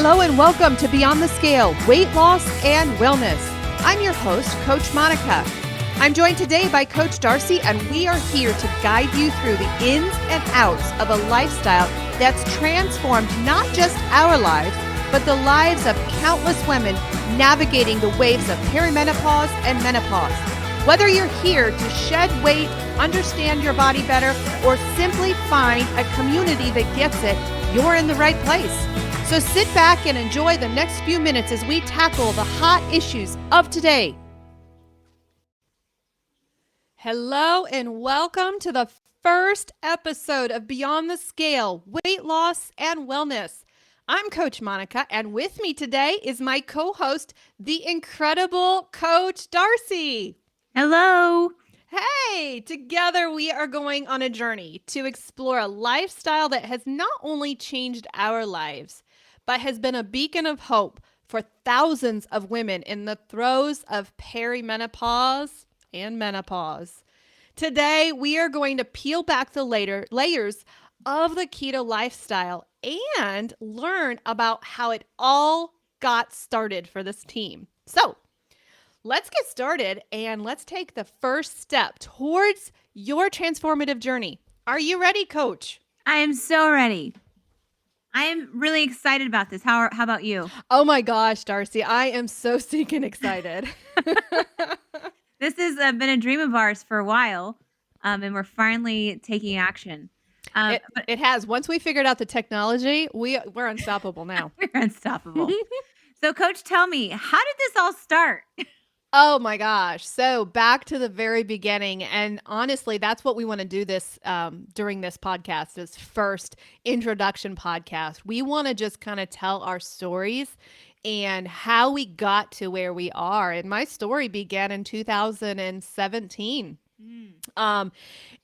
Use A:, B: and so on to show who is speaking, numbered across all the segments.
A: Hello and welcome to Beyond the Scale, Weight Loss and Wellness. I'm your host, Coach Monica. I'm joined today by Coach Darcy, and we are here to guide you through the ins and outs of a lifestyle that's transformed not just our lives, but the lives of countless women navigating the waves of perimenopause and menopause. Whether you're here to shed weight, understand your body better, or simply find a community that gets it, you're in the right place. So sit back and enjoy the next few minutes as we tackle the hot issues of today. Hello and welcome to the first episode of Beyond the Scale, Weight Loss and Wellness. I'm Coach Monica, and with me today is my co-host, the incredible Coach Darcy.
B: Hello.
A: Hey, together we are going on a journey to explore a lifestyle that has not only changed our lives, but has been a beacon of hope for thousands of women in the throes of perimenopause and menopause. Today, we are going to peel back the layers of the keto lifestyle and learn about how it all got started for this team. So, let's get started and let's take the first step towards your transformative journey. Are you ready, Coach?
B: I am so ready. I am really excited about this. How about you?
A: Oh my gosh, Darcy, I am so stinking excited.
B: This has been a dream of ours for a while, and we're finally taking action.
A: It has. Once we figured out the technology, we're unstoppable now.
B: We're unstoppable. So, Coach, tell me, how did this all start?
A: Oh my gosh. So back to the very beginning. And honestly, that's what we want to do this during this podcast, this first introduction podcast. We want to just kind of tell our stories and how we got to where we are. And my story began in 2017.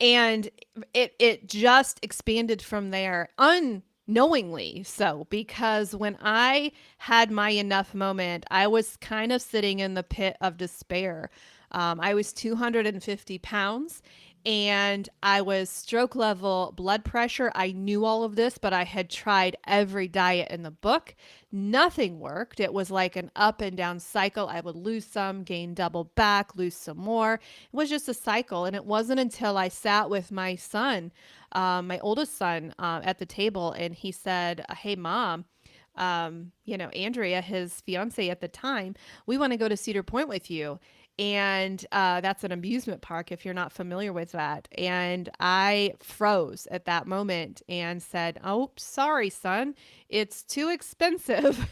A: And it just expanded from there unknowingly. So, because when I had my enough moment, I was kind of sitting in the pit of despair. I was 250 pounds and I was stroke level blood pressure. I knew all of this, but I had tried every diet in the book. Nothing worked. It was like an up and down cycle. I would lose some, gain double back, lose some more. It was just a cycle. And it wasn't until I sat with my son, my oldest son, at the table, and he said, "Hey, Mom, Andrea, his fiance at the time, we want to go to Cedar Point with you." And that's an amusement park if you're not familiar with that. And I froze at that moment and said, "Oh, sorry, son, it's too expensive."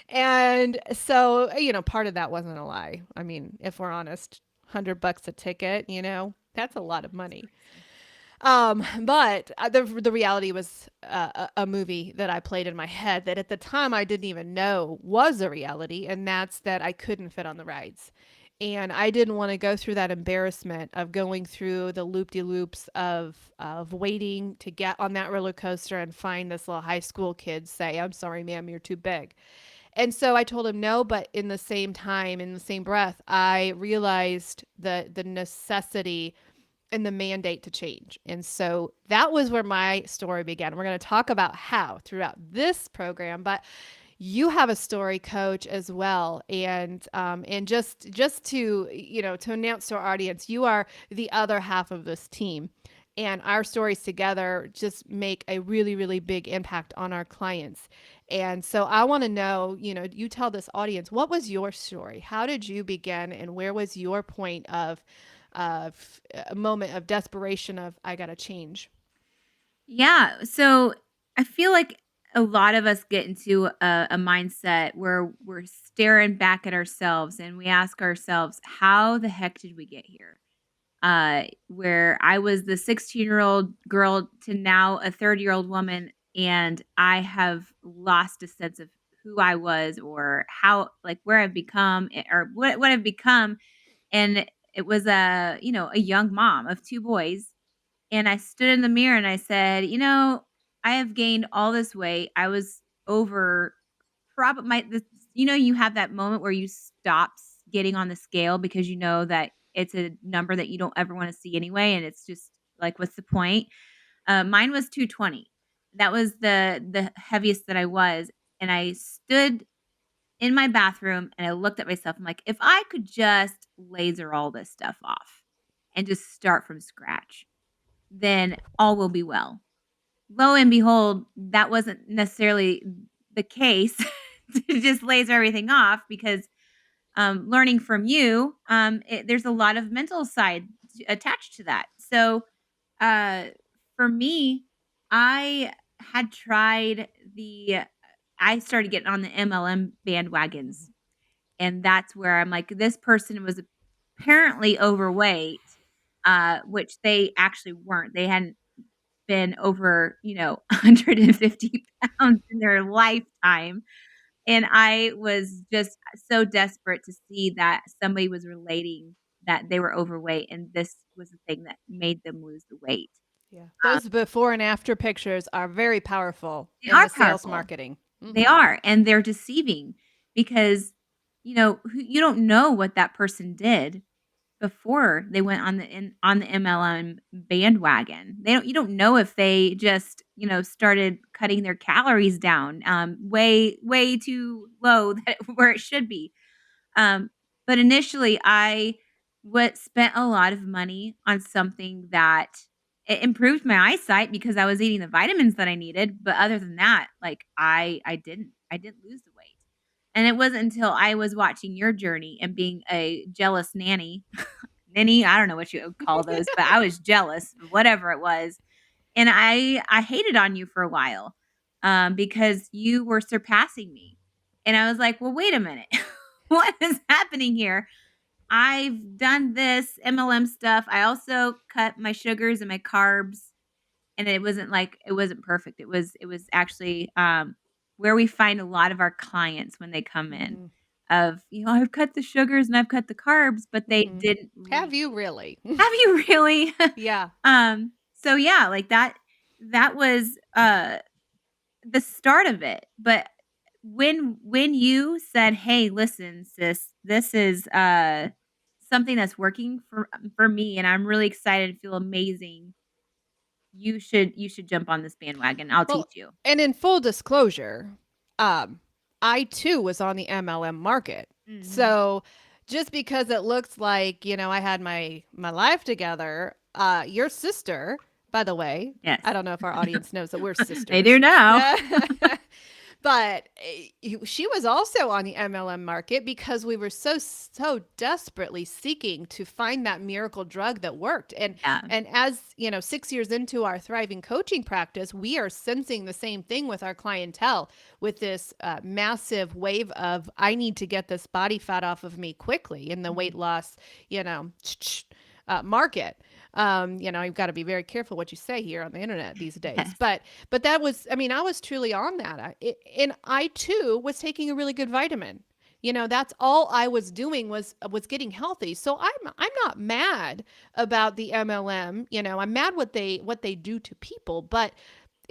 A: And so, part of that wasn't a lie. I mean, if we're honest, $100 a ticket, that's a lot of money. But the reality was a movie that I played in my head that at the time I didn't even know was a reality, and that's that I couldn't fit on the rides. And I didn't want to go through that embarrassment of going through the loop-de-loops of waiting to get on that roller coaster and find this little high school kid say, "I'm sorry, ma'am, you're too big." And so I told him no, but in the same time, in the same breath, I realized the necessity and the mandate to change. And so that was where my story began. We're going to talk about how throughout this program, but you have a story, Coach, as well. And just to to announce to our audience, you are the other half of this team. And our stories together just make a really, really big impact on our clients. And so I want to know, you tell this audience, what was your story? How did you begin? And where was your point of a moment of desperation of, I got to change?
B: Yeah. So, I feel like a lot of us get into a mindset where we're staring back at ourselves and we ask ourselves, how the heck did we get here? Where I was the 16-year-old girl to now a 30-year-old woman, and I have lost a sense of who I was or how, like, where I've become or what I've become. And it was a young mom of two boys. And I stood in the mirror and I said, I have gained all this weight. I was over probably you have that moment where you stop getting on the scale because you know that it's a number that you don't ever want to see anyway. And it's just like, what's the point? Mine was 220. That was the heaviest that I was. and I stood in my bathroom and I looked at myself. I'm like, if I could just laser all this stuff off and just start from scratch, then all will be well. Lo and behold, that wasn't necessarily the case to just laser everything off because learning from you, there's a lot of mental side attached to that. So uh, for me, I had tried I started getting on the MLM bandwagons, and that's where I'm like, this person was apparently overweight, which they actually weren't. They hadn't been over, 150 pounds in their lifetime. And I was just so desperate to see that somebody was relating that they were overweight, and this was the thing that made them lose the weight.
A: Yeah.
B: Um,
A: Those before and after pictures are very powerful
B: they
A: in
B: are
A: the sales
B: powerful.
A: marketing.
B: They
A: Mhm.
B: are, and they're deceiving because, you don't know what that person did before they went on the MLM bandwagon. You don't know if they just, started cutting their calories down, way too low that where it should be. Um, but initially, I spent a lot of money on something that it improved my eyesight because I was eating the vitamins that I needed. But other than that, like I didn't lose the weight. And it wasn't until I was watching your journey and being a jealous nanny, I don't know what you would call those, but I was jealous, whatever it was, and I hated on you for a while, because you were surpassing me, and I was like, "Well, wait a minute. What is happening here? I've done this MLM stuff. I also cut my sugars and my carbs, and it wasn't perfect. It was actually, where we find a lot of our clients when they come in
A: Mhm.
B: of, "I've cut the sugars and I've cut the carbs," but they
A: Mhm.
B: didn't
A: Have
B: reach.
A: you really?
B: Have you really?
A: Yeah.
B: So yeah, like that was, the start of it, but when you said, "Hey, listen, sis, this is, something that's working for me, and I'm really excited and feel amazing. You should jump on this bandwagon. I'll
A: Well,
B: teach you."
A: and in full disclosure, um, I too was on the MLM market.
B: Mhm.
A: So just because it looks like, I had my life together, your sister, by the way,
B: Yes.
A: I don't know if our audience knows that we're
B: They do
A: sisters.
B: now.
A: But she was also on the MLM market because we were so desperately seeking to find that miracle drug that worked.
B: Yeah.
A: And as, 6 years into our thriving coaching practice, we are sensing the same thing with our clientele with this massive wave of I need to get this body fat off of me quickly in the weight
B: Mhm.
A: loss, you know, market. You've got to be very careful what you say here on the internet these days.
B: Yes.
A: But that was, I mean, I was truly on that. And I too was taking a really good vitamin. That's all I was doing was getting healthy. So I'm not mad about the MLM. I'm mad what they do to people, but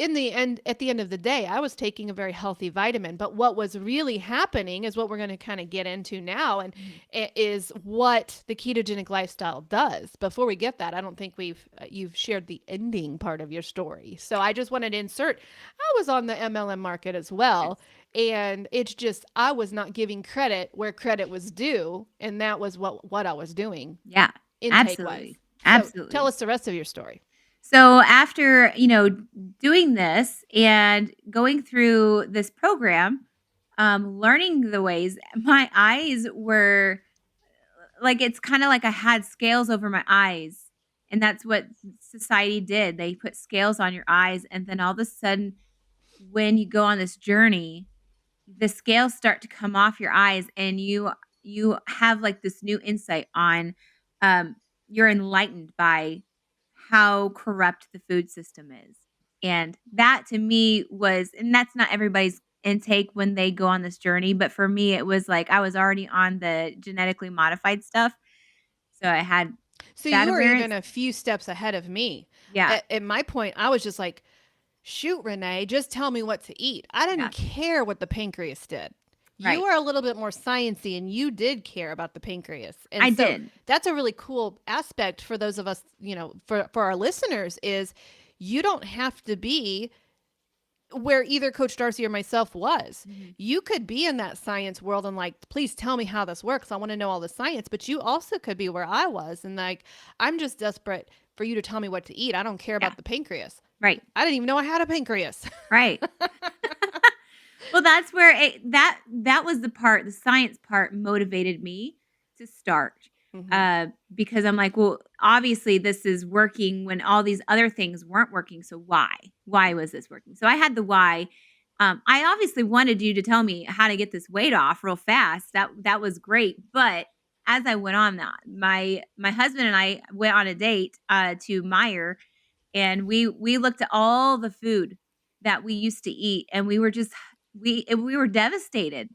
A: at the end of the day, I was taking a very healthy vitamin. But what was really happening is what we're going to kind of get into now, and
B: Mhm.
A: is what the ketogenic lifestyle does. Before we get that, I don't think you've shared the ending part of your story. So I just wanted to insert. I was on the MLM market as
B: Yes.
A: well, and it's just I was not giving credit where credit was due, and that was what I was doing
B: Yeah.
A: intake wise.
B: Absolutely.
A: So tell
B: Absolutely.
A: us the rest of your story.
B: So after, doing this and going through this program, learning the ways, my eyes were like it's kind of like I had scales over my eyes. And that's what society did. They put scales on your eyes and then all of a sudden when you go on this journey, the scales start to come off your eyes and you have like this new insight on um you're enlightened by how corrupt the food system is. And that to me was, and that's not everybody's intake when they go on this journey, but for me it was like I was already on the genetically modified stuff. So I had
A: So
B: that
A: you were even
B: awareness.
A: a few steps ahead of me.
B: Yeah.
A: At my point, I was just like, shoot, Renee, just tell me what to eat. I didn't
B: Yeah.
A: care what the pancreas did. You
B: Right.
A: are a little bit more sciencey and you did care about the pancreas. And
B: I
A: so
B: did.
A: that's a really cool aspect for those of us, for our listeners is you don't have to be where either Coach Darcy or myself was.
B: Mhm.
A: You could be in that science world and like, please tell me how this works. I want to know all the science. But you also could be where I was and like, I'm just desperate for you to tell me what to eat. I don't care
B: Yeah.
A: about the pancreas.
B: Right.
A: I didn't even know I had a pancreas.
B: Right. Well, that's where that was the science part motivated me to start,
A: hmm
B: because I'm like, "Well, obviously this is working when all these other things weren't working, so why? Why was this working?" So I had the why. I obviously wanted you to tell me how to get this weight off real fast. That was great, but as I went on that, my husband and I went on a date, to Meyer, and we looked at all the food that we used to eat, and we were just we were devastated.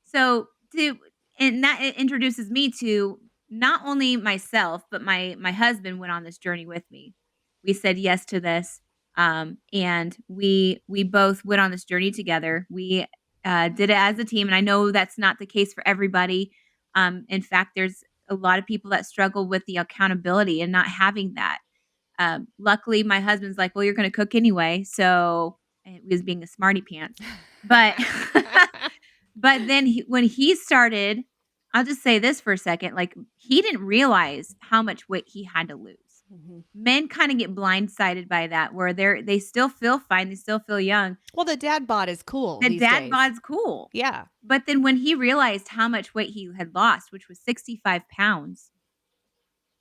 B: So to and that introduces me to not only myself, but my husband went on this journey with me. We said yes to this, and we both went on this journey together. We did it as a team, and I know that's not the case for everybody. In fact, there's a lot of people that struggle with the accountability and not having that. Luckily, my husband's like, "Well, you're gonna cook anyway," so and he was being a smarty pants. But but then when he started, I'll just say this for a second, like, he didn't realize how much weight he had to lose.
A: hmm
B: Men kinda get blindsided by that where they still feel fine, they still feel young.
A: Well, the dad bod is cool
B: The
A: these
B: dad
A: days.
B: bod's cool.
A: Yeah.
B: But then when he realized how much weight he had lost, which was 65 pounds,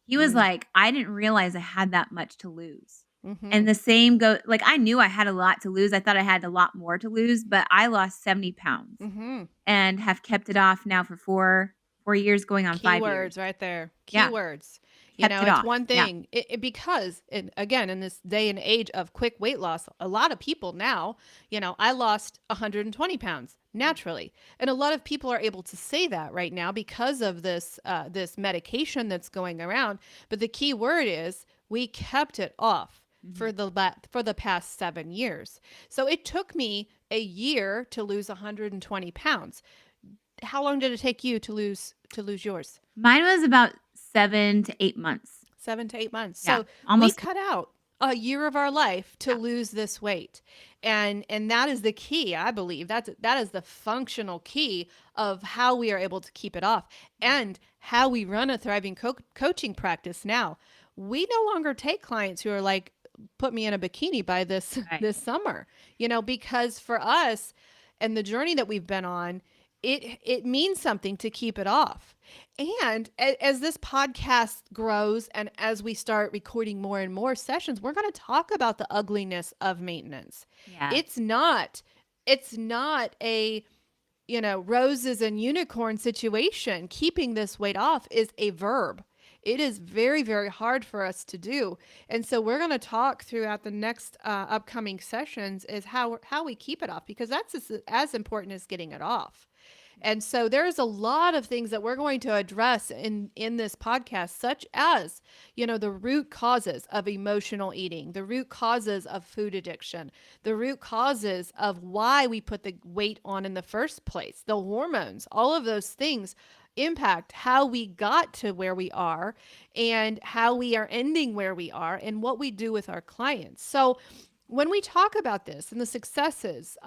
B: he was
A: Mm-hmm.
B: like, "I didn't realize I had that much to lose."
A: Mm-hmm.
B: And the same go like, I knew I had a lot to lose, I thought I had a lot more to lose, but I lost 70 pounds
A: Mm-hmm.
B: and have kept it off now for 4 years going on 5 years.
A: Keywords right there.
B: Yeah,
A: Keywords. You
B: kept
A: know,
B: it
A: it's
B: off.
A: one
B: Yeah.
A: thing because, again, in this day and age of quick weight loss, a lot of people now, I lost 120 pounds naturally. And a lot of people are able to say that right now because of this medication that's going around. But the key word is we kept it off
B: Mhm.
A: for the past 7 years. So it took me a year to lose 120 pounds. How long did it take you to lose yours?
B: Mine was about 7 to 8 months.
A: 7 to 8 months.
B: Yeah,
A: So we
B: almost
A: cut out a year of our life to
B: yeah.
A: lose this weight, and that is the key. I believe that is the functional key of how we are able to keep it off
B: Mhm.
A: and how we run a thriving coaching practice now. We no longer take clients who are like, put me in a bikini by this
B: Right.
A: this summer, because for us and the journey that we've been on, it means something to keep it off. And as this podcast grows and as we start recording more and more sessions, we're going to talk about the ugliness of maintenance.
B: Yes.
A: It's not it's not a, roses and unicorn situation. Keeping this weight off is a verb. It is very, very hard for us to do. And so we're going to talk throughout the next upcoming sessions is how we keep it off, because that's as important as getting it off. And so there's a lot of things that we're going to address in this podcast, such as, the root causes of emotional eating, the root causes of food addiction, the root causes of why we put the weight on in the first place, the hormones, all of those things impact how we got to where we are and how we are ending where we are and what we do with our clients. So when we talk about this and the successes,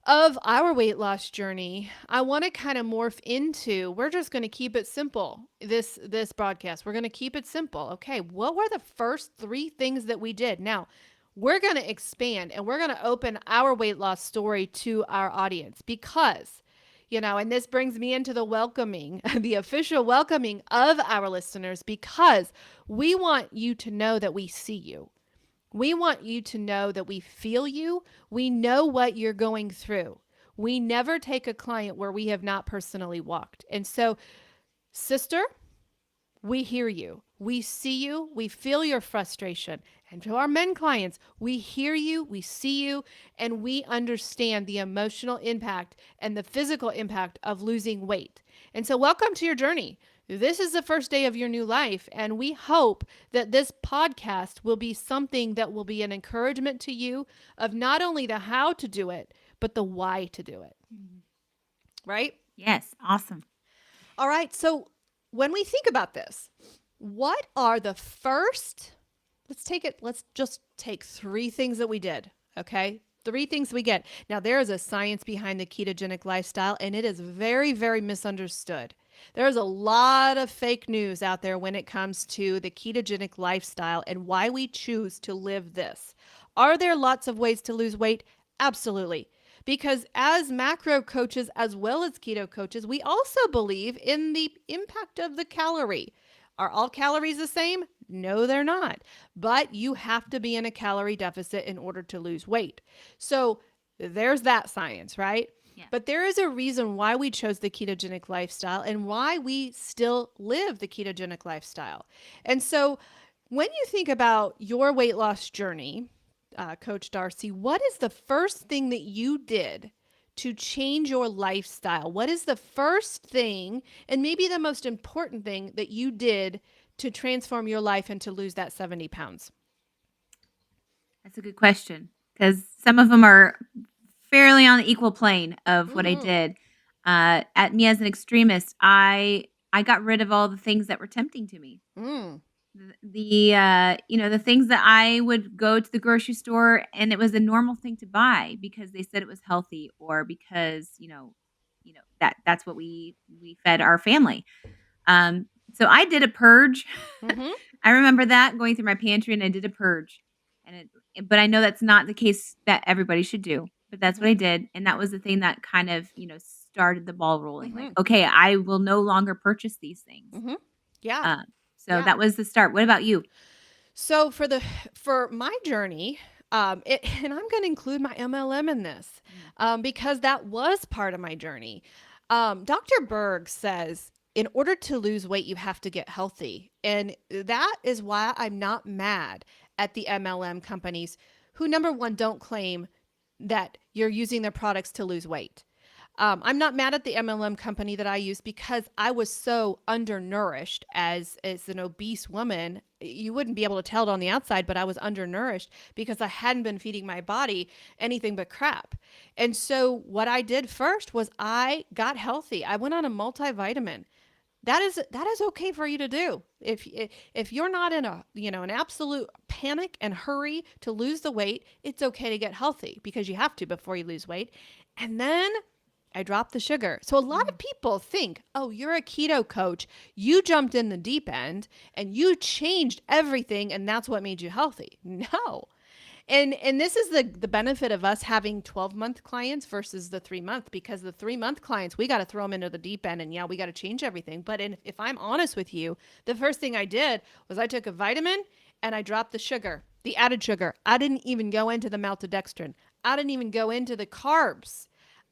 A: of our weight loss journey, I want to kind of morph into, we're just going to keep it simple. This broadcast, we're going to keep it simple. Okay, what were the first 3 things that we did? Now, we're going to expand and we're going to open our weight loss story to our audience because and this brings me into the welcoming, the official welcoming of our listeners, because we want you to know that we see you. We want you to know that we feel you. We know what you're going through. We never take a client where we have not personally walked. And so, sister, we hear you. We see you. We feel your frustration. And to our men clients, we hear you, we see you, and we understand the emotional impact and the physical impact of losing weight. And so, welcome to your journey. This is the first day of your new life, and we hope that this podcast will be something that will be an encouragement to you of not only the how to do it, but the why to do it,
B: Mhm.
A: right?
B: Yes, awesome.
A: All right. So, when we think about this, what are let's just take 3 things that we did. Okay. Three things we get. Now, there is a science behind the ketogenic lifestyle, and it is very, very misunderstood. There's a lot of fake news out there when it comes to the ketogenic lifestyle and why we choose to live this. Are there lots of ways to lose weight? Absolutely. Because as macro coaches, as well as keto coaches, we also believe in the impact of the calorie. Are all calories the same? No, they're not. But you have to be in a calorie deficit in order to lose weight. So there's that science, right?
B: Yeah.
A: But there is a reason why we chose the ketogenic lifestyle and why we still live the ketogenic lifestyle. And so when you think about your weight loss journey, Coach Darcy, what is the first thing that you did to change your lifestyle? What is the first thing, and maybe the most important thing, that you did to transform your life and to lose that 70 pounds?
B: That's a good question because some of them are fairly on the equal plane of what I
A: Mm-hmm.
B: did. At me as an extremist, I got rid of all the things that were tempting to me.
A: Mm.
B: The things that I would go to the grocery store and it was a normal thing to buy because they said it was healthy or because, that's what we fed our family. So I did a purge.
A: Mm-hmm.
B: I remember that going through my pantry and I did a purge. But I know that's not the case that everybody should do. But that's what
A: Mm-hmm.
B: I did. And that was the thing that kind of, started the ball rolling. Like,
A: Mm-hmm.
B: okay, I will no longer purchase these things.
A: Mm-hmm. Yeah.
B: Um, so
A: Yeah.
B: that was the start. What about you?
A: So for my journey, and I'm going to include my MLM in this,
B: Mm,
A: because that was part of my journey. Dr. Berg says in order to lose weight, you have to get healthy, and that is why I'm not mad at the MLM companies who, number one, don't claim that you're using their products to lose weight. I'm not mad at the MLM company that I use because I was so undernourished as an obese woman. You wouldn't be able to tell it on the outside, but I was undernourished because I hadn't been feeding my body anything but crap. And so what I did first was I got healthy. I went on a multivitamin. That is okay for you to do. If you're not in a, an absolute panic and hurry to lose the weight, it's okay to get healthy because you have to before you lose weight. And then I dropped the sugar. So a lot of
B: mm,
A: people think, "Oh, you're a keto coach. You jumped in the deep end and you changed everything and that's what made you healthy." No. And this is the benefit of us having 12-month clients versus the 3-month, because the 3-month clients, we got to throw them into the deep end and yeah, we got to change everything. But if I'm honest with you, the first thing I did was I took a vitamin and I dropped the sugar, the added sugar. I didn't even go into the maltodextrin. I didn't even go into the carbs.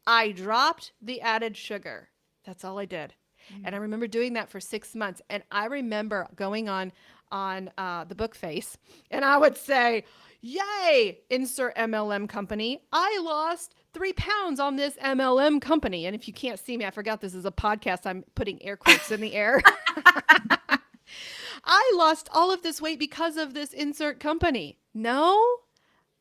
A: I dropped the added sugar. That's all I did. And I
B: mm.
A: remember doing that for 6 months. And I remember going on the book face, and I would say, "Yay! Insert MLM company. I lost 3 pounds on this MLM company." And if you can't see me, I forgot this is a podcast. I'm putting air quotes in the air. I lost all of this weight because of this insert company. No,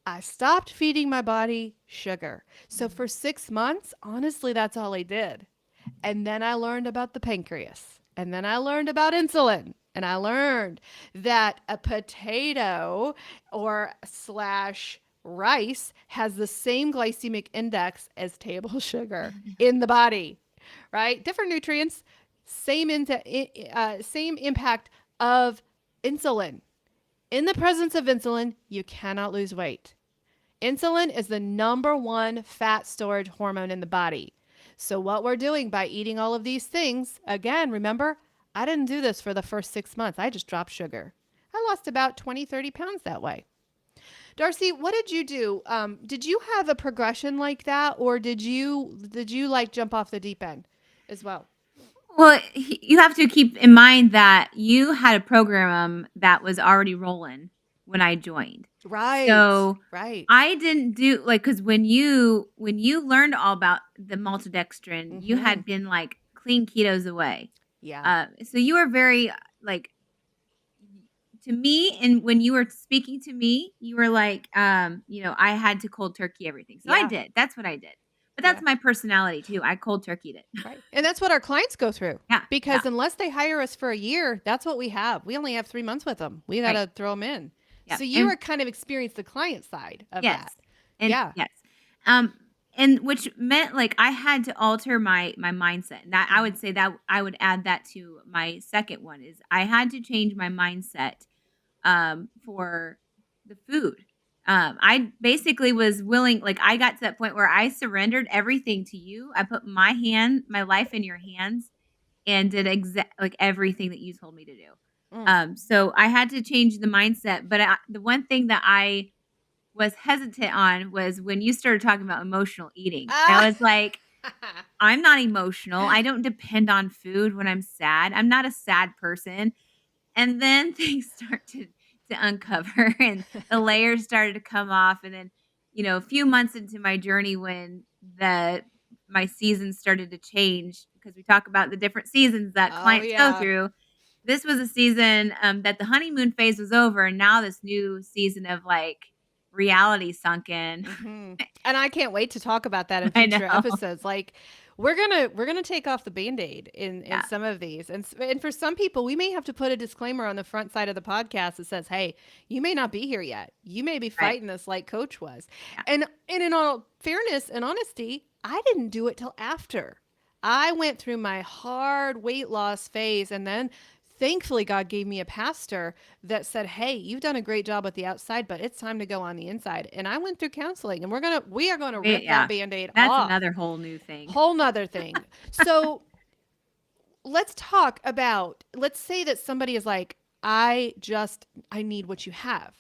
A: I stopped feeding my body sugar. So
B: Mm,
A: for 6 months, honestly, that's all I did. And then I learned about the pancreas. And then I learned about insulin. And I learned that a potato or slash rice has the same glycemic index as table sugar in the body, right? Different nutrients, same impact of insulin. In the presence of insulin, you cannot lose weight. Insulin is the number one fat storage hormone in the body. So, what we're doing by eating all of these things, again, remember, I didn't do this for the first 6 months. I just dropped sugar. I lost about 20, 30 pounds that way. Darcy, what did you do? Did you have a progression like that, or did you like jump off the deep end as well?
B: Well, you have to keep in mind that you had a program that was already rolling when I joined.
A: Right,
B: So,
A: right.
B: I didn't do like because when you learned all about the maltodextrin, you
A: Mm-hmm.
B: had been, like, clean ketos away.
A: Yeah,
B: So you were very, like, to me and when you were speaking to me, you were like, I had to cold turkey everything. So I
A: yeah,
B: did. That's what I did. But that's
A: yeah.
B: my personality too. I cold turkeyed it.
A: Right. And that's what our clients go through,
B: Yeah, yeah,
A: because unless they hire us for a year, that's what we have. We only have 3 months with them. We got
B: right.
A: to throw them in.
B: Yeah,
A: So you
B: and
A: are kind of experienced the client side of that.
B: yes, and
A: Yeah.
B: yes. Um, and which meant, like, I had to alter my mindset, and that I would
A: Mhm.
B: say that I would add that to my second one is I had to change my mindset, for the food. I basically was willing like, I got to that point where I surrendered everything to you. I put my life in your hands and did like, everything that you told me to do.
A: Mm.
B: So I had to change the mindset, but the one thing that I was hesitant on was when you started talking about emotional eating. I
A: Ah.
B: was like, "I'm not emotional. I don't depend on food when I'm sad. I'm not a sad person." And then things start to uncover and the layers started to come off, and then, a few months into my journey when the my seasons started to change because we talk about the different seasons that
A: Oh,
B: clients go
A: yeah.
B: through. This was a season, that the honeymoon phase was over, and now this new season of, like, reality sunk in.
A: Mhm. And I can't wait to talk about that in
B: I
A: future
B: know.
A: episodes. Like, we're gonna take off the Band-Aid in
B: Yeah,
A: some of these. And for some people, we may have to put a disclaimer on the front side of the podcast that says, "Hey, you may not be here yet. You may be
B: right.
A: fighting this like coach was."
B: Yeah.
A: And in all fairness and honesty, I didn't do it till after. I went through my hard weight loss phase, and then thankfully God gave me a pastor that said, "Hey, you've done a great job at the outside, but it's time to go on the inside." And I went through counseling, and we are gonna rip that
B: Yeah.
A: Band-Aid
B: That's
A: off.
B: another whole new thing.
A: Whole nother thing. So let's talk about, let's say that somebody is like, I need what you have.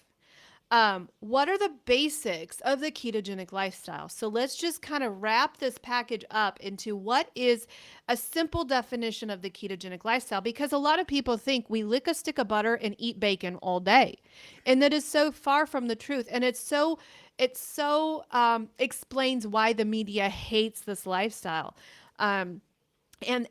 A: What are the basics of the ketogenic lifestyle? So let's just kind of wrap this package up into what is a simple definition of the ketogenic lifestyle, because a lot of people think we lick a stick of butter and eat bacon all day. And that is so far from the truth. And it's so explains why the media hates this lifestyle. Um, and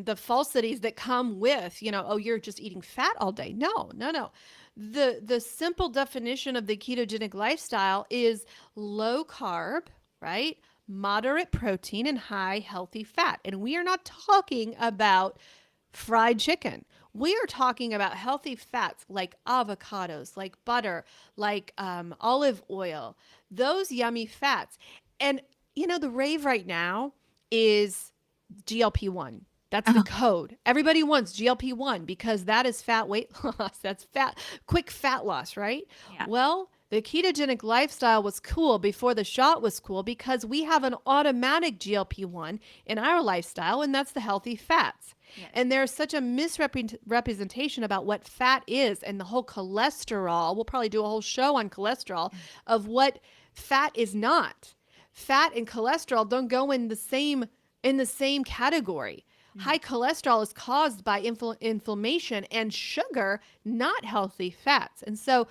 A: the falsities that come with, oh, you're just eating fat all day. No, no, no. The simple definition of the ketogenic lifestyle is low carb, right? Moderate protein and high healthy fat. And we are not talking about fried chicken. We are talking about healthy fats like avocados, like butter, like olive oil, those yummy fats. And, the rave right now is GLP-1. That's the
B: Oh,
A: code. Everybody wants GLP-1 because that is fat weight loss. That's quick fat loss, right?
B: yeah.
A: Well, the ketogenic lifestyle was cool before the shot was cool because we have an automatic GLP-1 in our lifestyle, and that's the healthy fats.
B: Yes.
A: And there's such a misrepresentation about what fat is and the whole cholesterol. We'll probably do a whole show on cholesterol of what fat is not. Fat and cholesterol don't go in the same category.
B: Mhm.
A: High cholesterol is caused by inflammation and sugar, not healthy fats. And so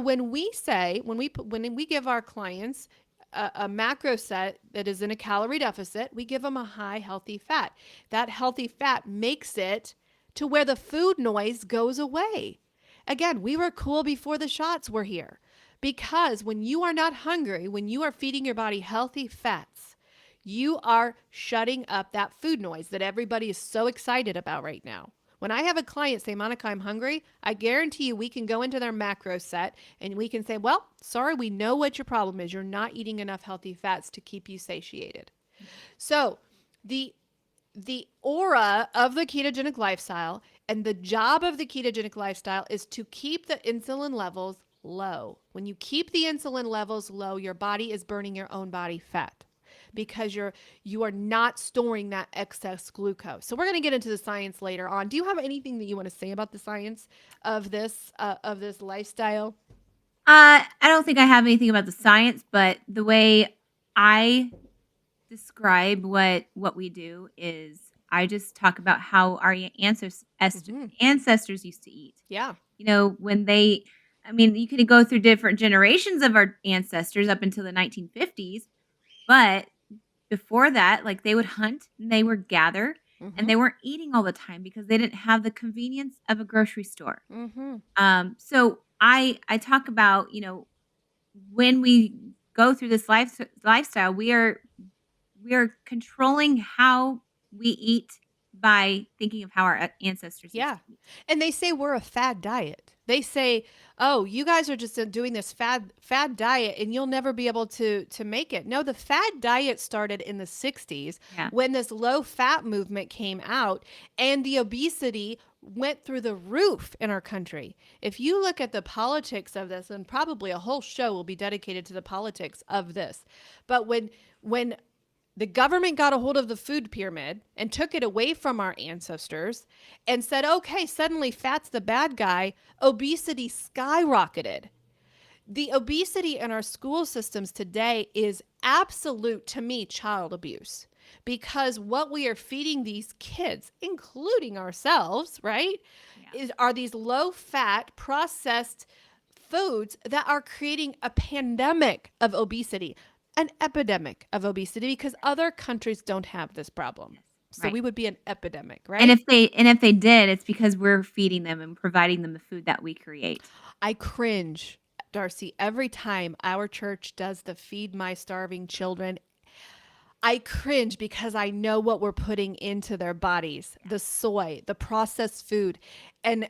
A: when we give our clients a macro set that is in a calorie deficit, we give them a high healthy fat. That healthy fat makes it to where the food noise goes away. Again, we were cool before the shots were here. Because when you are not hungry, when you are feeding your body healthy fats, you are shutting up that food noise that everybody is so excited about right now. When I have a client say, "Monica, I'm hungry," I guarantee you we can go into their macro set and we can say, "Well, sorry, we know what your problem is. You're not eating enough healthy fats to keep you satiated." So, the the aura of the ketogenic lifestyle and the job of the ketogenic lifestyle is to keep the insulin levels low. When you keep the insulin levels low, your body is burning your own body fat because you are not storing that excess glucose. So we're going to get into the science later on. Do you have anything that you want to say about the science of this lifestyle?
B: I don't think I have anything about the science, but the way I describe what we do is I just talk about how our
A: Hmm.
B: ancestors used to eat.
A: Yeah.
B: When they I mean, you could go through different generations of our ancestors up until the 1950s, but before that, like, they would hunt and they would gather, and
A: Hmm.
B: they weren't eating all the time because they didn't have the convenience of a grocery store.
A: Hmm.
B: So I talk about, when we go through this lifestyle, we are controlling how we eat by thinking of how our ancestors used
A: Yeah.
B: to eat.
A: And they say we're a fad diet. They say, "Oh, you guys are just doing this fad diet and you'll never be able to make it." No, the fad diet started in the 60s
B: Yeah.
A: when this low fat movement came out and the obesity went through the roof in our country. If you look at the politics of this, and probably a whole show will be dedicated to the politics of this. But when the government got a hold of the food pyramid and took it away from our ancestors and said, okay, suddenly fat's the bad guy, obesity skyrocketed. The obesity in our school systems today is absolute, to me, child abuse because what we are feeding these kids, including ourselves, right,
B: Yeah.
A: are these low fat processed foods that are creating a pandemic of obesity, an epidemic of obesity because other countries don't have this problem.
B: Yes.
A: So
B: Right.
A: we would be an epidemic,
B: And
A: right?
B: if they did, it's because we're feeding them and providing them the food that we create.
A: I cringe, Darcy, every time our church does the Feed My Starving Children. I cringe because I know what we're putting into their bodies,
B: Yeah.
A: the soy, the processed food, and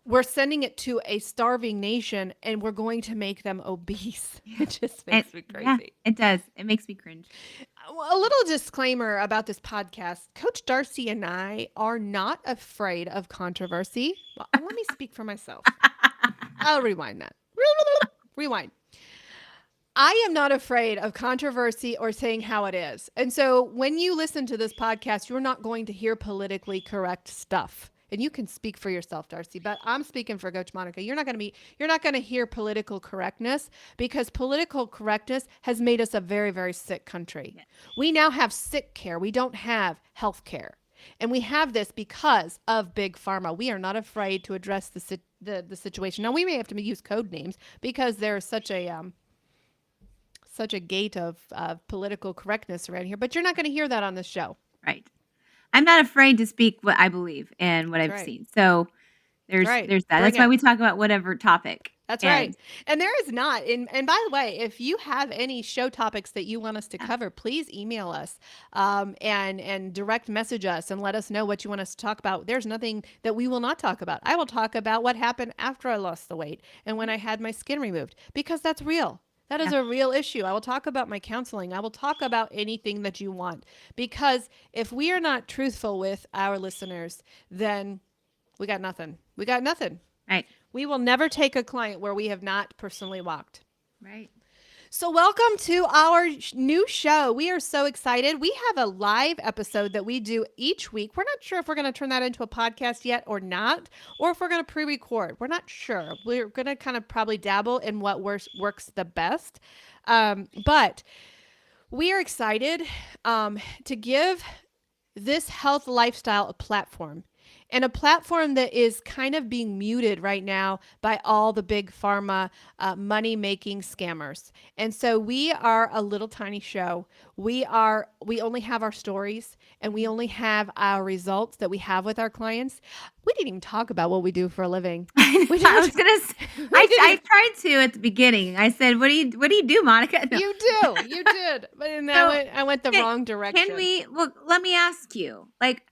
A: we're sending it to a starving nation and we're going to make them obese.
B: Yeah.
A: It just
B: And
A: makes me
B: yeah,
A: crazy.
B: it does. It makes me cringe.
A: A little disclaimer about this podcast. Coach Darcy and I are not afraid of controversy. Well, let me speak for myself. I'll rewind that. Rewind. I am not afraid of controversy or saying how it is. And so when you listen to this podcast, you're not going to hear politically correct stuff. And you can speak for yourself, Darcy, but I'm speaking for Coach Monica. You're not going to hear political correctness because political correctness has made us a very, very sick country.
B: Yes.
A: We now have sick care. We don't have health care. And we have this because of big pharma. We are not afraid to address the situation. Now we may have to use code names because there's such a gate of political correctness around here, but you're not going to hear that on this show.
B: Right. I'm not afraid to speak what I believe and what
A: That's
B: I've
A: right.
B: seen. So
A: That's right.
B: there's that.
A: Bring
B: That's why
A: it.
B: we talk about whatever topic.
A: That's right.
B: And
A: And there is not. And by the way, if you have any show topics that you want us to
B: yeah,
A: cover, please email us and direct message us and let us know what you want us to talk about. There's nothing that we will not talk about. I will talk about what happened after I lost the weight and when
B: mhm,
A: I had my skin removed because that's real. That is
B: yeah,
A: a real issue. I will talk about my counseling. I will talk about anything that you want because if we are not truthful with our listeners, then we got nothing. We got nothing.
B: right,
A: We will never take a client where we have not personally walked.
B: right.
A: So, welcome to our new show. We are so excited. We have a live episode that we do each week. We're not sure if we're going to turn that into a podcast yet or not, or if we're going to pre record. We're not sure. We're going to kind of probably dabble in what works the best. But we are excited to give this health lifestyle a platform and a platform that is kind of being muted right now by all the big pharma money making scammers. And so we are a little tiny show. We only have our stories and we
B: Mhm.
A: only have our results that we have with our clients. We didn't even talk about what we do for a living. We
B: I
A: didn't
B: was gonna say,
A: we didn't
B: I
A: even
B: tried to at the beginning. I said, what do you do, Monica?" No.
A: you do. You did. But then
B: So
A: I went the
B: can
A: wrong
B: can
A: direction.
B: we well, let me ask you, like,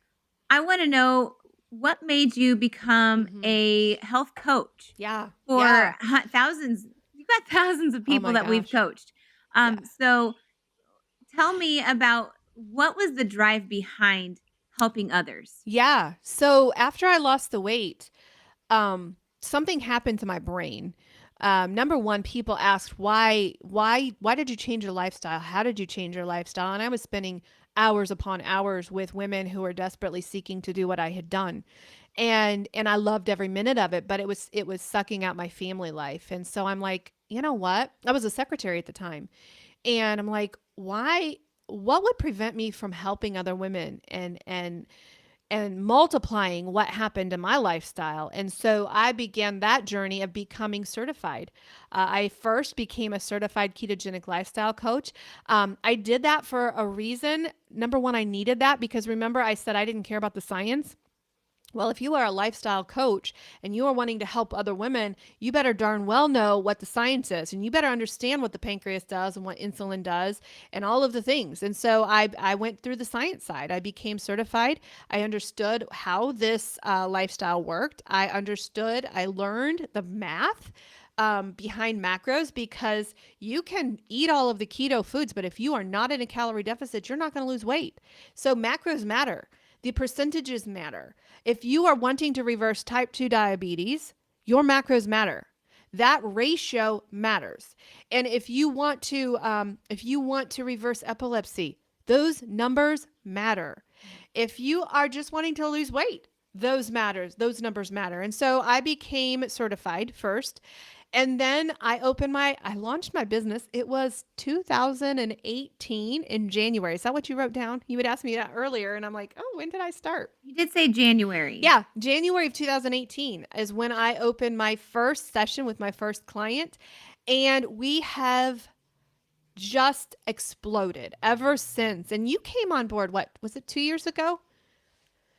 B: I wanna know what made you become
A: Mhm.
B: a health coach
A: Yeah.
B: for
A: Yeah.
B: thousands you've got thousands of
A: Oh
B: people
A: my
B: that we've
A: gosh.
B: coached.
A: Yeah.
B: So tell me about what was the drive behind helping others?
A: Yeah. So after I lost the weight, something happened to my brain. Number one, people asked why did you change your lifestyle? How did you change your lifestyle? And I was spending hours upon hours with women who were desperately seeking to do what I had done. And I loved every minute of it, but it was sucking out my family life. And so I'm like, you know what? I was a secretary at the time. And I'm like, why what would prevent me from helping other women and multiplying what happened in my lifestyle. And so I began that journey of becoming certified. I first became a certified ketogenic lifestyle coach. I did that for a reason. Number one, I needed that because remember, I said I didn't care about the science. Well, if you are a lifestyle coach and you are wanting to help other women, you better darn well know what the science is, and you better understand what the pancreas does and what insulin does and all of the things. And so I went through the science side. I became certified. I understood how this lifestyle worked. I learned the math behind macros, because you can eat all of the keto foods, but if you are not in a calorie deficit, you're not going to lose weight. So macros matter. The percentages matter. If you are wanting to reverse type 2 diabetes, your macros matter. That ratio matters. And if you want to reverse epilepsy, those numbers matter. If you are just wanting to lose weight, those numbers matter. And so I became certified first, and then I launched my business. It was 2018 in January. Is that what you wrote down? You would ask me that earlier, and I'm like, oh, when did I start?
B: You did say January.
A: Yeah, January of 2018 is when I opened my first session with my first client. And we have just exploded ever since. And you came on board, what was it, 2 years ago?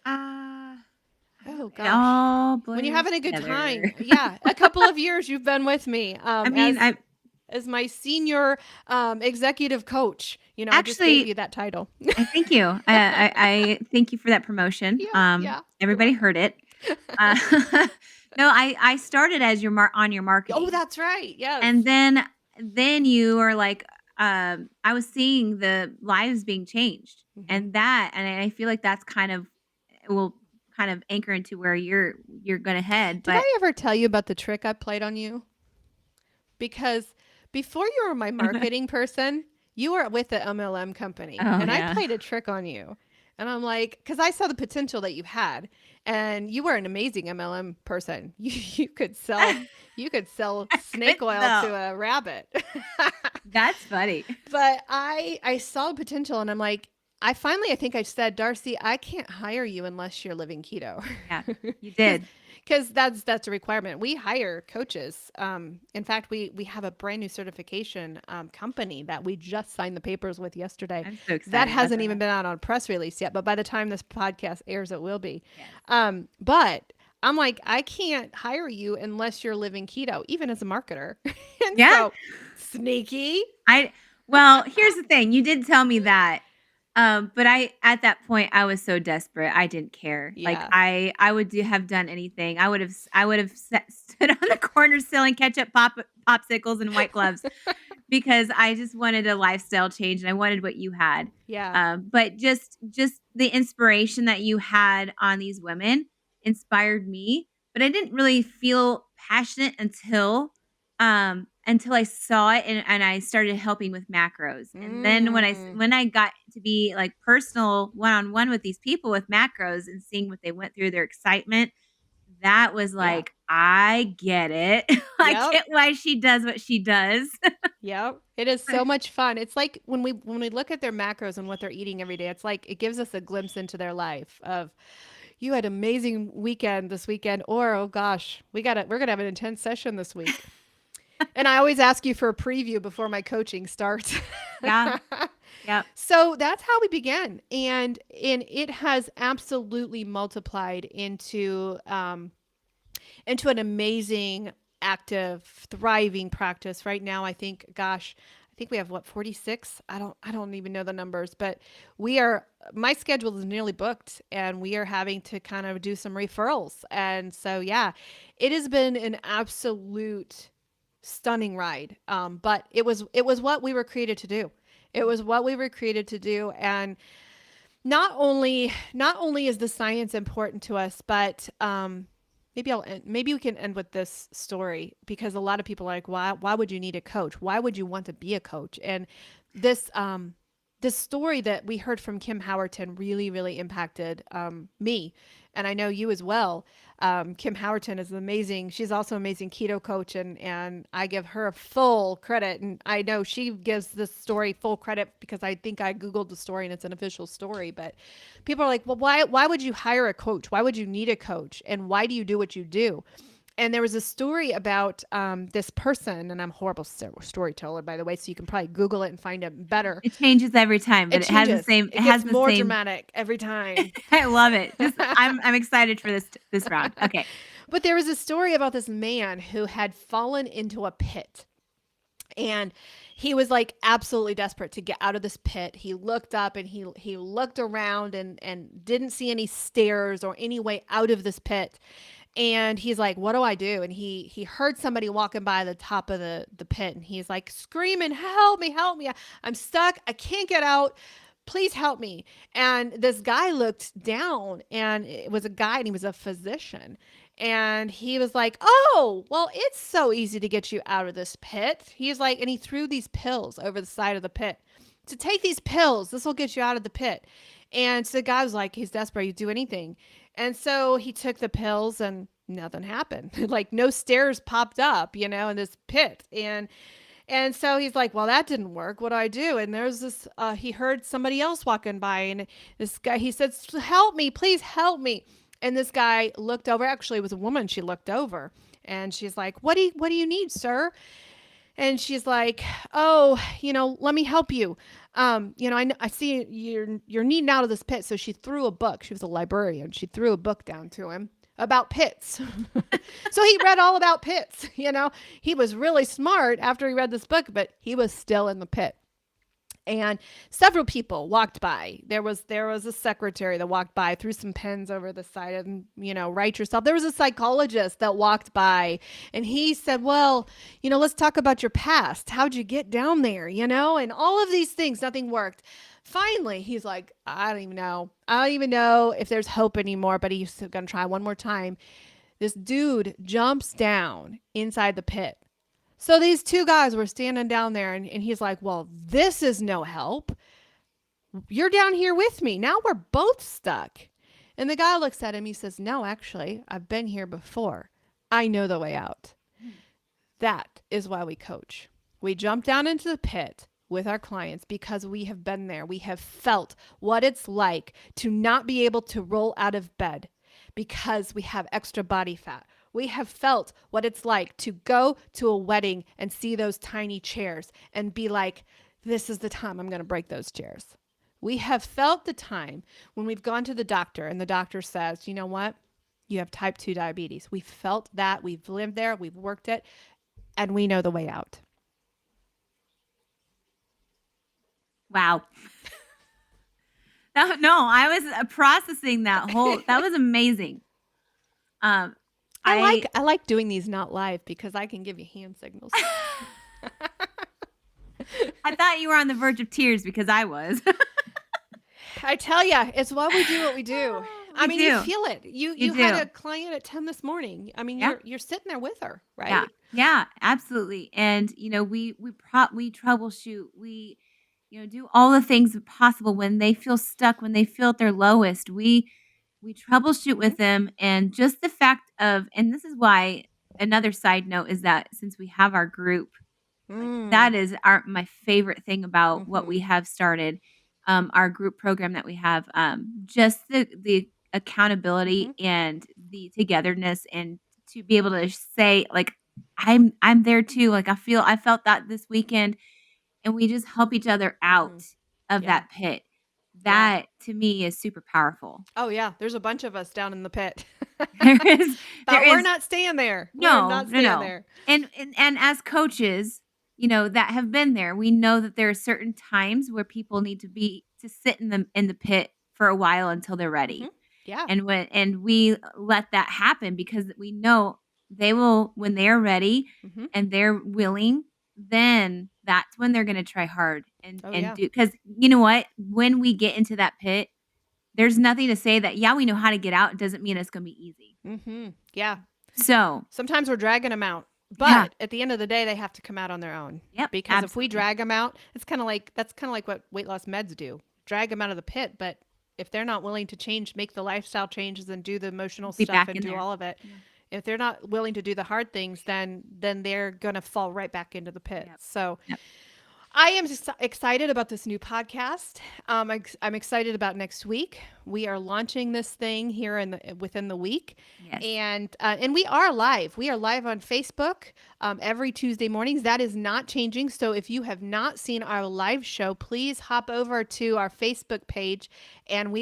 A: Oh
B: It
A: gosh.
B: all
A: When you're
B: blurs
A: having a good time.
B: together.
A: Yeah, a couple of years you've been with me
B: I mean, I
A: as my senior executive coach. I just gave
B: actually
A: you that title.
B: I thank you. I thank you for that promotion.
A: Yeah, yeah. You're
B: Everybody
A: welcome.
B: heard it. Uh, no, I started as your
A: Oh,
B: marketing.
A: that's right. Yes.
B: And then you are like, I was seeing the lives being changed,
A: Hmm.
B: and I feel like that's kind of will kind of anchor into where you're gonna head,
A: Did
B: but
A: I ever tell you about the trick I played on you? Because before you were my marketing person, you were with the MLM company,
B: oh,
A: and I
B: yeah.
A: played a trick on you. And I'm like, because I saw the potential that you had, and you were an amazing MLM person. You could sell
B: I
A: snake
B: couldn't
A: oil to
B: though.
A: a rabbit.
B: That's funny.
A: But I saw potential, and I'm like, I think I said, Darcy, I can't hire you unless you're living keto.
B: Yeah, you
A: because
B: did.
A: that's a requirement. We hire coaches. In fact, we have a brand new certification company that we just signed the papers with yesterday.
B: I'm so
A: That
B: excited about
A: hasn't even
B: that.
A: been out on press release yet, but by the time this podcast airs, it will be.
B: Yes.
A: But I'm like, I can't hire you unless you're living keto, even as a marketer. And
B: Yeah.
A: so, sneaky.
B: I well, here's the thing, you did tell me that, but I at that point, I was so desperate, I didn't care. Like,
A: Yeah.
B: I would do have done anything. I would have stood on the corner selling ketchup popsicles and white gloves because I just wanted a lifestyle change and I wanted what you had.
A: Yeah.
B: But just the inspiration that you had on these women inspired me, but I didn't really feel passionate until I saw it and I started helping with macros. And then
A: Mm.
B: when I got to be like personal one-on-one with these people with macros and seeing what they went through, their excitement, that was
A: Yeah.
B: like, I get it. I
A: Yep.
B: get why she does what she does.
A: Yep. It is so much fun. It's like when we look at their macros and what they're eating every day, it's like it gives us a glimpse into their life of, you had an amazing weekend this weekend, or oh gosh, we're gonna have an intense session this week. And I always ask you for a preview before my coaching starts.
B: Yeah. Yep.
A: So that's how we began. And it has absolutely multiplied into an amazing, active, thriving practice. Right now, I think we have what, 46? I don't even know the numbers, but my schedule is nearly booked, and we are having to kind of do some referrals. And so yeah, it has been an absolute stunning ride. But it was what we were created to do. It was what we were created to do. And not only is the science important to us, but maybe we can end with this story, because a lot of people are like, why would you need a coach? Why would you want to be a coach? And this this story that we heard from Kim Howerton really impacted me, and I know you as well. Kim Howerton is amazing. She's also an amazing keto coach, and I give her full credit. And I know she gives this story full credit because I think I Googled the story and it's an official story. But people are like, well, why would you hire a coach? Why would you need a coach? And why do you do what you do? And there was a story about this person, and I'm a horrible storyteller, by the way, so you can probably Google it and find it better.
B: It changes every time,
A: It
B: but
A: changes.
B: it
A: It
B: has
A: gets
B: the
A: more
B: same.
A: dramatic every time.
B: I love it. Just I'm excited for this round. Okay.
A: But there was a story about this man who had fallen into a pit, and he was like absolutely desperate to get out of this pit. He looked up and he looked around and didn't see any stairs or any way out of this pit. And he's like, what do I do? And he heard somebody walking by the top of the pit, and he's like screaming, help me, help me, I'm stuck, I can't get out, please help me. And this guy looked down, and it was a guy, and he was a physician. And he was like, oh, well, it's so easy to get you out of this pit. He's like, and he threw these pills over the side of the pit. To take these pills, this will get you out of the pit. And so the guy was like, he's desperate, he'd do anything. And so he took the pills, and nothing happened. Like no stairs popped up, in this pit. And so he's like, well, that didn't work. What do I do? And there's this, he heard somebody else walking by, and this guy, he said, help me, please help me. And this guy looked over. Actually, it was a woman. She looked over, and she's like, what do you need, sir? And she's like, oh, let me help you. I see you're needing out of this pit. So she threw a book. She was a librarian. She threw a book down to him about pits. So he read all about pits. He was really smart after he read this book, but he was still in the pit. And several people walked by. There was a secretary that walked by, threw some pens over the side and, write yourself. There was a psychologist that walked by, and he said, well, let's talk about your past. How'd you get down there? And all of these things, nothing worked. Finally, he's like, I don't even know. I don't even know if there's hope anymore, but he's going to try one more time. This dude jumps down inside the pit. So these two guys were standing down there, and he's like, well, this is no help. You're down here with me. Now we're both stuck. And the guy looks at him. He says, no, actually, I've been here before. I know the way out. That is why we coach. We jump down into the pit with our clients because we have been there. We have felt what it's like to not be able to roll out of bed because we have extra body fat. We have felt what it's like to go to a wedding and see those tiny chairs and be like, this is the time I'm going to break those chairs. We have felt the time when we've gone to the doctor and the doctor says, you know what? You have type 2 diabetes. We've felt that. We've lived there. We've worked it. And we know the way out.
B: Wow. No, I was processing that was amazing. Um, I
A: I like doing these not live because I can give you hand signals.
B: I thought you were on the verge of tears because I was.
A: I tell you, it's why we do what we do. I
B: We
A: mean, you
B: do.
A: feel it. You
B: You
A: you had a
B: do.
A: client at 10 this morning. I mean,
B: Yeah.
A: you're sitting there with her,
B: Yeah.
A: right?
B: Yeah, absolutely. And we troubleshoot. We do all the things possible when they feel stuck, when they feel at their lowest. We troubleshoot
A: Mhm.
B: with them, and just the fact of, and this is why, another side note is that since we have our group, like,
A: Mm.
B: that is our my favorite thing about what we
A: Mhm.
B: have started, our group program that we have, just the accountability
A: Mhm.
B: and the togetherness, and to be able to say, like, I'm there too, like, I felt that this weekend, and we just help each other out
A: Mhm.
B: of
A: Yeah.
B: that pit.
A: Yeah.
B: That, to me, is super powerful.
A: Oh yeah, there's a bunch of us down in the pit.
B: There is there
A: But we're
B: is
A: not staying there. We're
B: No,
A: not
B: no,
A: staying
B: no.
A: there.
B: And as coaches, that have been there, we know that there are certain times where people need to sit in the pit for a while until they're
A: Mhm.
B: ready.
A: Yeah.
B: And we let that happen because we know they will, when they're ready
A: Mhm.
B: and they're willing, then that's when they're gonna try hard
A: Oh
B: and
A: yeah.
B: do, because you know what? When we get into that pit, there's nothing to say that, yeah, we know how to get out, it doesn't mean it's gonna be easy.
A: Mhm. Yeah.
B: So,
A: Sometimes we're dragging them out,
B: yeah.
A: but at the end of the day, they have to come out on their own.
B: Yep,
A: Because if we
B: absolutely.
A: drag them out, that's kind of like what weight loss meds do. Drag them out of the pit, but if they're not willing to change, make the lifestyle changes and do the emotional
B: Be
A: stuff
B: back
A: and
B: in
A: do
B: there.
A: all of it,
B: Yeah.
A: if they're not willing to do the hard things, then they're gonna fall right back into the pit.
B: Yep.
A: So
B: Yep.
A: I am excited about this new podcast. I'm excited about next week. We are launching this thing here within the week,
B: Yes.
A: and we are live. We are live on Facebook every Tuesday mornings. That is not changing. So if you have not seen our live show, please hop over to our Facebook page, and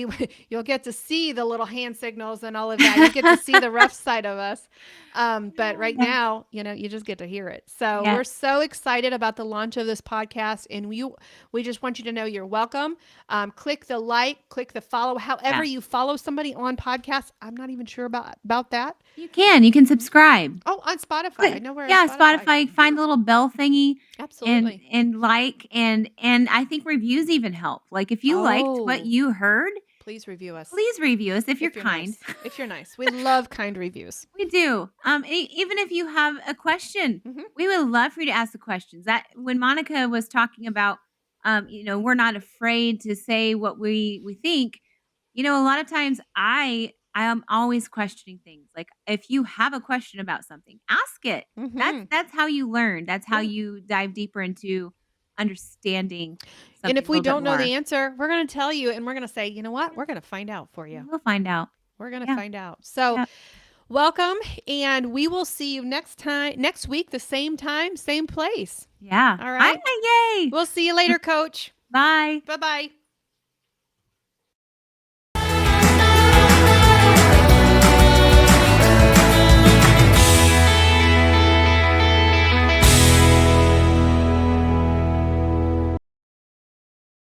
A: you'll get to see the little hand signals and all of that. You get to see the rough side of us. But right
B: Yes.
A: now, you just get to hear it. So
B: Yeah.
A: we're so excited about the launch of this podcast, and we just want you to know you're welcome. Click the like, click the follow. However
B: Yeah.
A: you follow somebody on podcasts, I'm not even sure about that.
B: You can. You can subscribe.
A: Oh, on Spotify. I
B: Click
A: know we're on
B: yeah,
A: Spotify.
B: Spotify,
A: Yeah,
B: find the little bell thingy
A: absolutely.
B: and like, and I think reviews even help. Like, if you liked what
A: Oh,
B: you heard,
A: please review us
B: please review us if you're
A: if you're
B: kind.
A: nice. If you're nice, we love kind reviews.
B: We do. Even if you have a question,
A: Hmm.
B: we would love for you to ask the questions. That when Monica was talking about, we're not afraid to say what we think. A lot of times I am always questioning things. Like, if you have a question about something, ask it. That's
A: Hmm.
B: that's how you learn. That's how
A: Yeah.
B: you dive deeper into understanding
A: And
B: something
A: if
B: a
A: we
B: little bit
A: don't know
B: more.
A: the answer, we're going to tell you, and we're going to say, you know what?
B: Yeah,
A: We're going to find out for you.
B: we'll find out.
A: We're going to
B: Yeah.
A: find out. So,
B: Yeah.
A: welcome, and we will see you next week, the same time, same place.
B: Yeah.
A: All
B: I
A: right.
B: Yay.
A: We'll see you later, coach.
B: Bye.
A: Bye bye.